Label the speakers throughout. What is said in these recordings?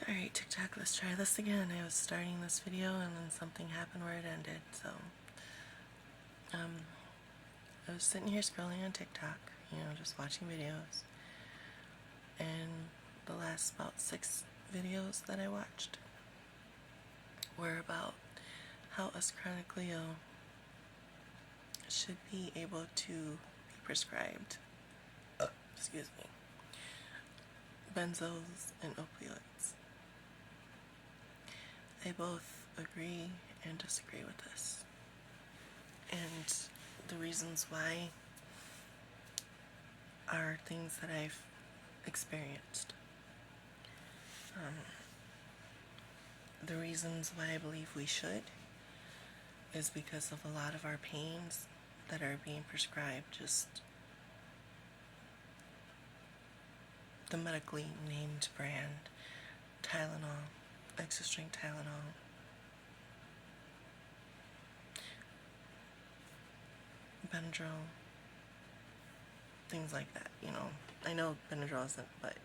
Speaker 1: Alright, TikTok, let's try this again. I was starting this video and then something happened where it ended, so I was sitting here scrolling on TikTok, just watching videos, and the last about 6 videos that I watched were about how us chronically ill should be able to be prescribed benzos and opioids. I both agree and disagree with this, and the reasons why are things that I've experienced. The reasons why I believe we should is because of a lot of our pains that are being prescribed just the medically named brand Tylenol, extra strength Tylenol. Benadryl, things like that, I know Benadryl isn't, but,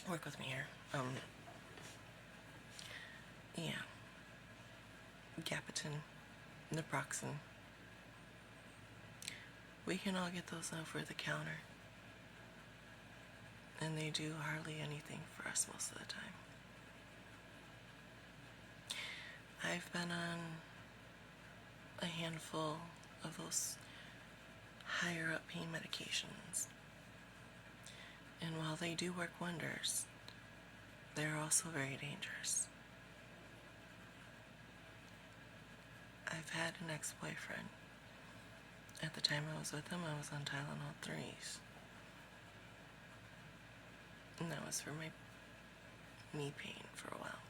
Speaker 1: work with me here. Yeah. Gabapentin, naproxen. We can all get those over the counter, and they do hardly anything for us most of the time. I've been on a handful of those higher up pain medications, and while they do work wonders, they're also very dangerous. I've had an ex-boyfriend. At the time I was with him, I was on Tylenol 3s. And that was for my knee pain for a while.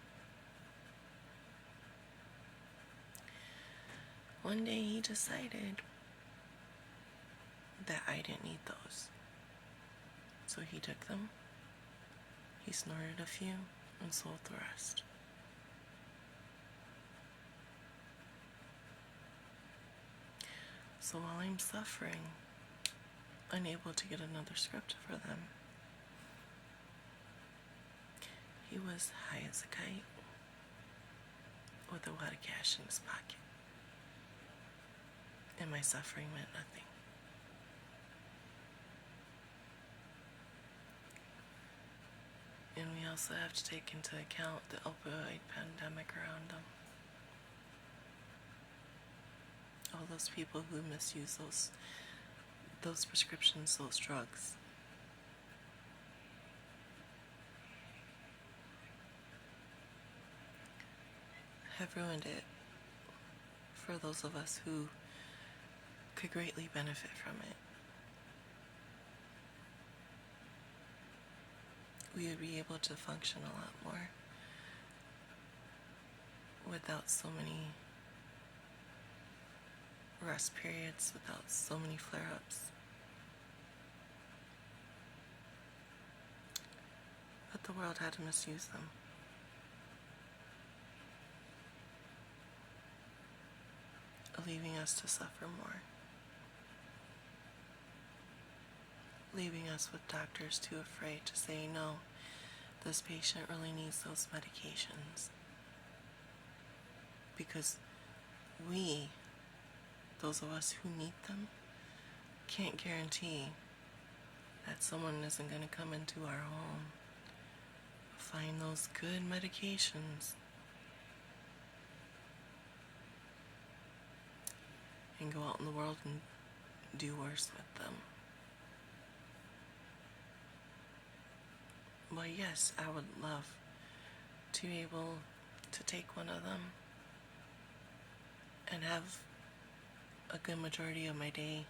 Speaker 1: One day he decided that I didn't need those. So he took them, he snorted a few, and sold the rest. So while I'm suffering, unable to get another script for them, he was high as a kite with a wad of cash in his pocket. And my suffering meant nothing. And we also have to take into account the opioid pandemic around them. All those people who misuse those prescriptions, those drugs. Have ruined it for those of us who could greatly benefit from it. We would be able to function a lot more without so many rest periods, without so many flare-ups. But the world had to misuse them. Leaving us to suffer more. Leaving us with doctors too afraid to say, no, this patient really needs those medications. Because we, those of us who need them, can't guarantee that someone isn't going to come into our home, find those good medications, and go out in the world and do worse with them. Well, yes, I would love to be able to take one of them and have a good majority of my day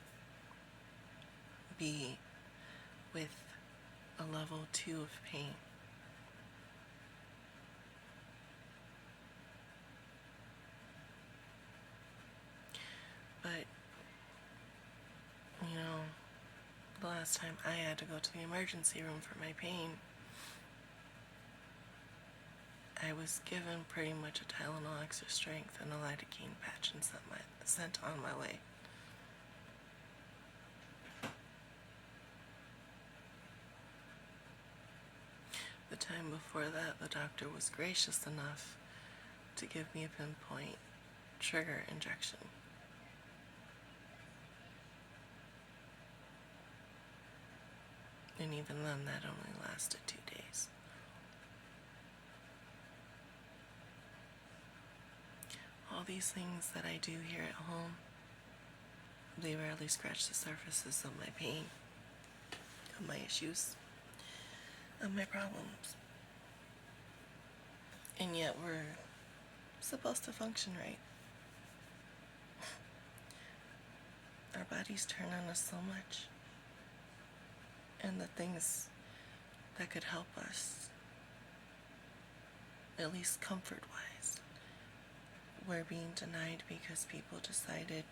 Speaker 1: be with a level 2 of pain. But, the last time I had to go to the emergency room for my pain, I was given pretty much a Tylenol extra strength and a lidocaine patch and sent on my way. The time before that, the doctor was gracious enough to give me a pinpoint trigger injection. And even then, that only lasted 2 days. All these things that I do here at home, they rarely scratch the surfaces of my pain, of my issues, of my problems. And yet we're supposed to function right. Our bodies turn on us so much. And the things that could help us, at least comfort-wise, we're being denied because people decided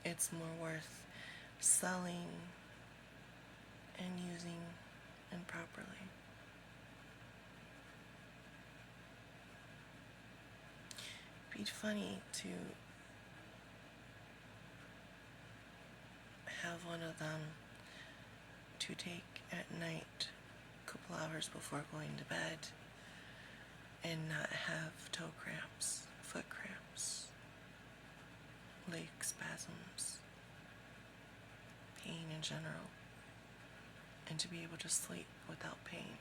Speaker 1: it's more worth selling and using improperly. It'd be funny to have one of them to take at night, a couple hours before going to bed, and not have toe cramps, foot cramps, leg spasms, pain in general, and to be able to sleep without pain.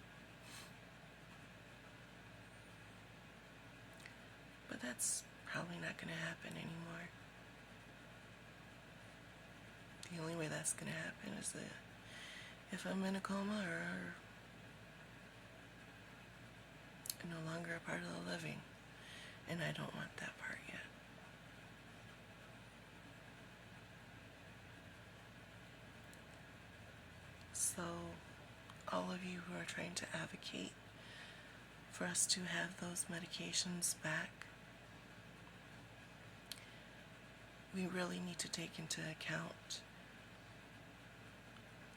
Speaker 1: But that's probably not going to happen anymore. The only way that's going to happen is that if I'm in a coma or no longer a part of the living, and I don't want that part yet. So, all of you who are trying to advocate for us to have those medications back, we really need to take into account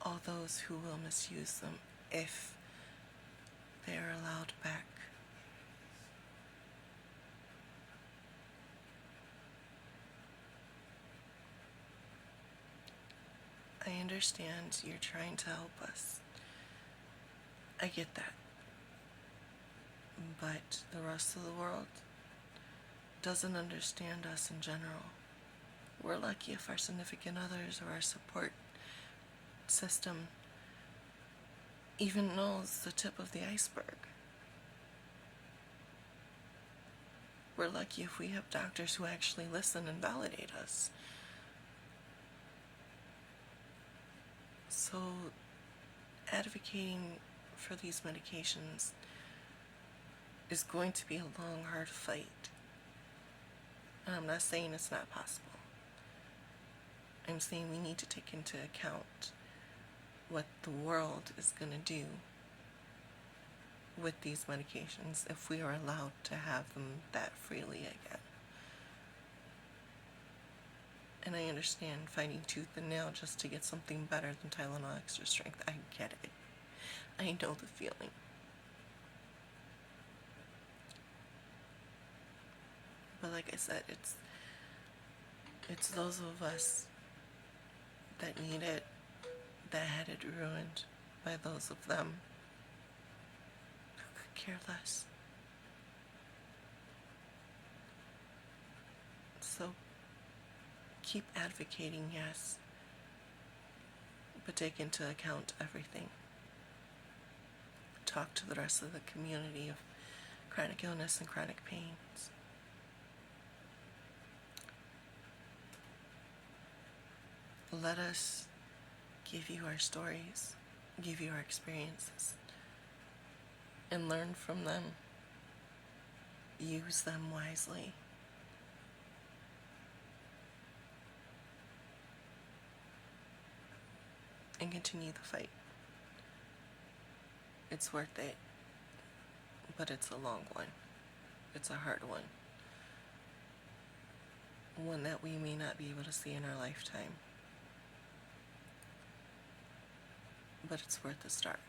Speaker 1: all those who will misuse them if they are allowed back. I understand you're trying to help us. I get that. But the rest of the world doesn't understand us in general. We're lucky if our significant others or our support system even knows the tip of the iceberg. We're lucky if we have doctors who actually listen and validate us. So, advocating for these medications is going to be a long, hard fight. And I'm not saying it's not possible. I'm saying we need to take into account what the world is going to do with these medications if we are allowed to have them that freely again. And I understand fighting tooth and nail just to get something better than Tylenol Extra Strength. I get it. I know the feeling. But like I said, it's those of us that need it, that had it ruined by those of them who could care less. So keep advocating, yes, but take into account everything. Talk to the rest of the community of chronic illness and chronic pains. Let us give you our stories, give you our experiences, and learn from them. Use them wisely. And continue the fight. It's worth it, but it's a long one. It's a hard one. One that we may not be able to see in our lifetime. But it's worth the start.